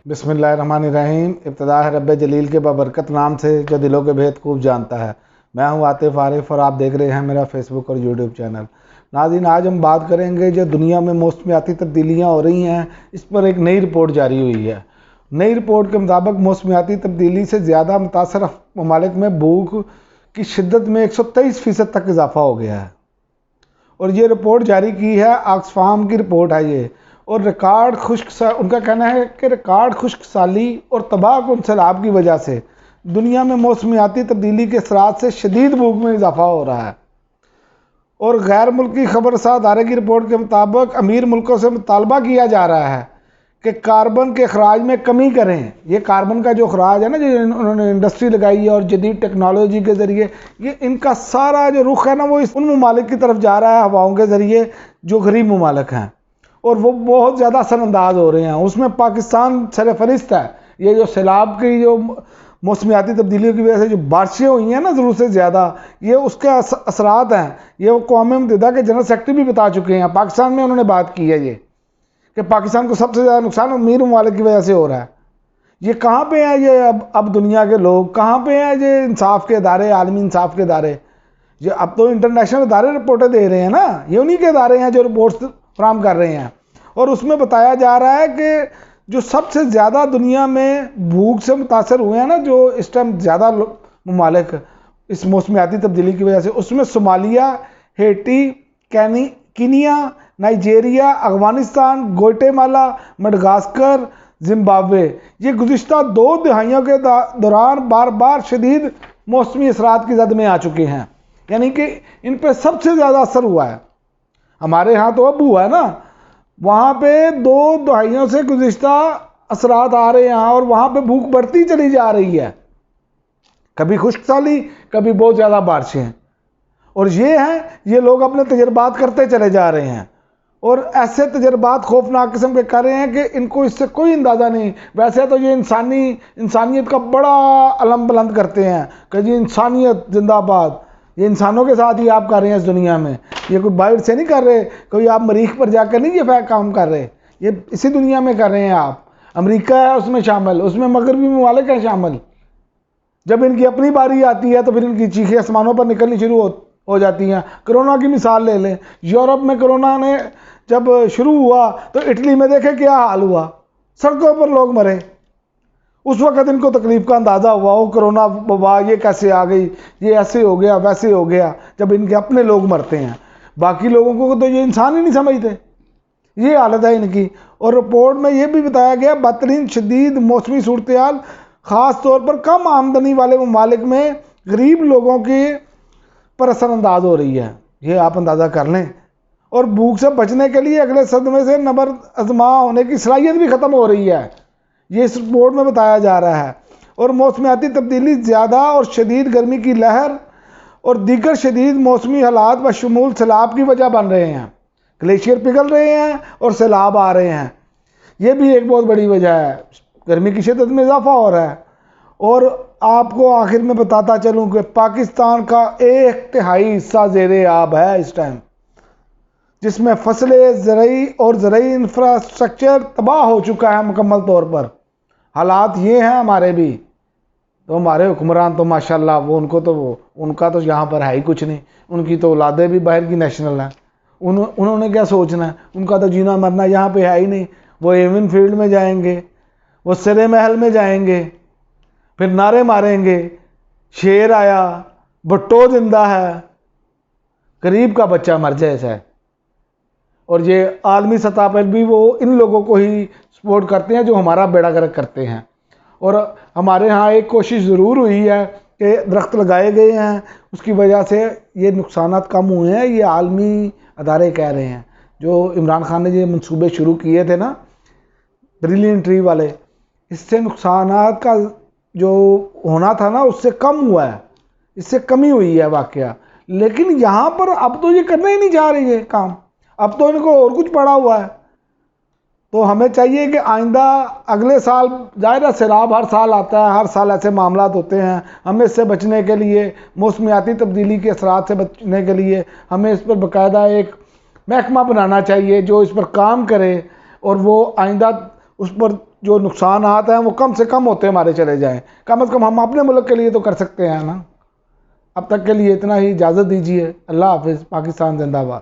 بسم اللہ الرحمن الرحیم۔ ابتدا ہے رب جلیل کے بابرکت نام سے جو دلوں کے بھید خوب جانتا ہے۔ میں ہوں عاطف عارف اور آپ دیکھ رہے ہیں میرا فیس بک اور یوٹیوب چینل۔ ناظرین، آج ہم بات کریں گے جو دنیا میں موسمیاتی تبدیلیاں ہو رہی ہیں، اس پر ایک نئی رپورٹ جاری ہوئی ہے۔ نئی رپورٹ کے مطابق موسمیاتی تبدیلی سے زیادہ متاثر ممالک میں بھوک کی شدت میں 123% تک اضافہ ہو گیا ہے، اور یہ رپورٹ جاری کی ہے آکسفام کی رپورٹ ہے یہ۔ اور ان کا کہنا ہے کہ ریکارڈ خشک سالی اور تباہ کن سیلاب کی وجہ سے دنیا میں موسمیاتی تبدیلی کے اثرات سے شدید بھوک میں اضافہ ہو رہا ہے۔ اور غیر ملکی خبر رساں ادارے کی رپورٹ کے مطابق امیر ملکوں سے مطالبہ کیا جا رہا ہے کہ کاربن کے اخراج میں کمی کریں۔ یہ کاربن کا جو اخراج ہے نا، جو انہوں نے انڈسٹری لگائی ہے اور جدید ٹیکنالوجی کے ذریعے، یہ ان کا سارا جو رخ ہے نا، وہ ان ممالک کی طرف جا رہا ہے ہواؤں کے ذریعے جو غریب ممالک ہیں، اور وہ بہت زیادہ اثر انداز ہو رہے ہیں۔ اس میں پاکستان سر فہرست ہے۔ یہ جو سیلاب کی جو موسمیاتی تبدیلیوں کی وجہ سے جو بارشیں ہوئی ہیں نا ضرورت سے زیادہ، یہ اس کے اثرات ہیں۔ یہ اقوام متحدہ کے جنرل سیکرٹری بھی بتا چکے ہیں، پاکستان میں انہوں نے بات کی ہے یہ، کہ پاکستان کو سب سے زیادہ نقصان امیر ممالک کی وجہ سے ہو رہا ہے۔ یہ کہاں پہ ہیں یہ اب دنیا کے لوگ کہاں پہ ہیں؟ یہ انصاف کے ادارے، عالمی انصاف کے ادارے، یہ اب تو انٹرنیشنل ادارے رپورٹیں دے رہے ہیں نا، یہ انہی کے ادارے ہیں جو رپورٹس فراہم کر رہے ہیں۔ اور اس میں بتایا جا رہا ہے کہ جو سب سے زیادہ دنیا میں بھوک سے متاثر ہوئے ہیں نا، جو اس ٹائم زیادہ ممالک اس موسمیاتی تبدیلی کی وجہ سے، اس میں Somalia, Haiti, Kenya, Nigeria, Afghanistan, Goethe مالا، مڈغاسکر، زمبابوے، یہ گزشتہ 2 دہائیوں کے دوران بار بار شدید موسمی اثرات کی زد میں آ چکے ہیں، یعنی کہ ان پہ سب سے زیادہ اثر ہوا ہے۔ ہمارے ہاں تو اب ہوا ہے نا، وہاں پہ 2 دہائیوں سے گزشتہ اثرات آ رہے ہیں، اور وہاں پہ بھوک بڑھتی چلی جا رہی ہے، کبھی خشک سالی، کبھی بہت زیادہ بارشیں، اور یہ لوگ اپنے تجربات کرتے چلے جا رہے ہیں، اور ایسے تجربات خوفناک قسم کے کر رہے ہیں کہ ان کو اس سے کوئی اندازہ نہیں۔ ویسے تو یہ انسانیت کا بڑا علم بلند کرتے ہیں کہ جی انسانیت زندہ باد، یہ انسانوں کے ساتھ ہی آپ کر رہے ہیں اس دنیا میں، یہ کوئی باہر سے نہیں کر رہے، کوئی آپ مریخ پر جا کر نہیں یہ کام کر رہے، یہ اسی دنیا میں کر رہے ہیں آپ۔ امریکہ ہے اس میں شامل، اس میں مغربی ممالک ہیں شامل۔ جب ان کی اپنی باری آتی ہے تو پھر ان کی چیخیں آسمانوں پر نکلنی شروع ہو جاتی ہیں۔ کرونا کی مثال لے لیں، یورپ میں کرونا نے جب شروع ہوا تو اٹلی میں دیکھیں کیا حال ہوا، سڑکوں پر لوگ مرے۔ اس وقت ان کو تکلیف کا اندازہ ہوا، وہ کرونا وبا یہ کیسے آ گئی، یہ ایسے ہو گیا ویسے ہو گیا، جب ان کے اپنے لوگ مرتے ہیں۔ باقی لوگوں کو تو یہ انسان ہی نہیں سمجھتے، یہ حالت ہے ان کی۔ اور رپورٹ میں یہ بھی بتایا گیا بدترین شدید موسمی صورتحال خاص طور پر کم آمدنی والے ممالک میں غریب لوگوں کے پر اثر انداز ہو رہی ہے، یہ آپ اندازہ کر لیں۔ اور بھوک سے بچنے کے لیے اگلے صدمے سے نبرد آزما ہونے کی صلاحیت بھی ختم ہو رہی ہے، یہ اس رپورٹ میں بتایا جا رہا ہے۔ اور موسمیاتی تبدیلی زیادہ اور شدید گرمی کی لہر اور دیگر شدید موسمی حالات بشمول سیلاب کی وجہ بن رہے ہیں، گلیشیئر پگھل رہے ہیں اور سیلاب آ رہے ہیں، یہ بھی ایک بہت بڑی وجہ ہے۔ گرمی کی شدت میں اضافہ ہو رہا ہے۔ اور آپ کو آخر میں بتاتا چلوں کہ پاکستان کا 1/3 حصہ زیر آب ہے اس ٹائم، جس میں فصلیں، زرعی اور زرعی انفراسٹرکچر تباہ ہو چکا ہے مکمل طور پر۔ حالات یہ ہیں ہمارے بھی، تو ہمارے حکمران تو ماشاءاللہ ان کا تو یہاں پر ہے ہی کچھ نہیں، ان کی تو اولادیں بھی باہر کی نیشنل ہیں، انہوں نے کیا سوچنا ہے، ان کا تو جینا مرنا یہاں پہ ہے ہی نہیں۔ وہ ایون فیلڈ میں جائیں گے، وہ سرے محل میں جائیں گے، پھر نعرے ماریں گے شیر آیا، بھٹو زندہ ہے، غریب کا بچہ مر جائے ایسا ہے۔ اور یہ عالمی سطح پر بھی وہ ان لوگوں کو ہی سپورٹ کرتے ہیں جو ہمارا بیڑا گرک کرتے ہیں۔ اور ہمارے ہاں ایک کوشش ضرور ہوئی ہے کہ درخت لگائے گئے ہیں، اس کی وجہ سے یہ نقصانات کم ہوئے ہیں، یہ عالمی ادارے کہہ رہے ہیں۔ جو عمران خان نے یہ منصوبے شروع کیے تھے نا بریلین ٹری والے، اس سے نقصانات کا جو ہونا تھا نا اس سے کم ہوا ہے، اس سے کمی ہوئی ہے واقعہ۔ لیکن یہاں پر اب تو یہ کرنا ہی نہیں چاہ رہی ہے کام، اب تو ان کو اور کچھ پڑا ہوا ہے۔ تو ہمیں چاہیے کہ آئندہ اگلے سال، ظاہر ہے سیلاب ہر سال آتا ہے، ہر سال ایسے معاملات ہوتے ہیں، ہمیں اس سے بچنے کے لیے، موسمیاتی تبدیلی کے اثرات سے بچنے کے لیے ہمیں اس پر باقاعدہ ایک محکمہ بنانا چاہیے جو اس پر کام کرے، اور وہ آئندہ اس پر جو نقصانات ہیں وہ کم سے کم ہوتے ہمارے چلے جائیں، کم از کم ہم اپنے ملک کے لیے تو کر سکتے ہیں نا۔ اب تک کے لیے اتنا ہی، اجازت دیجیے، اللہ حافظ، پاکستان زندہ باد۔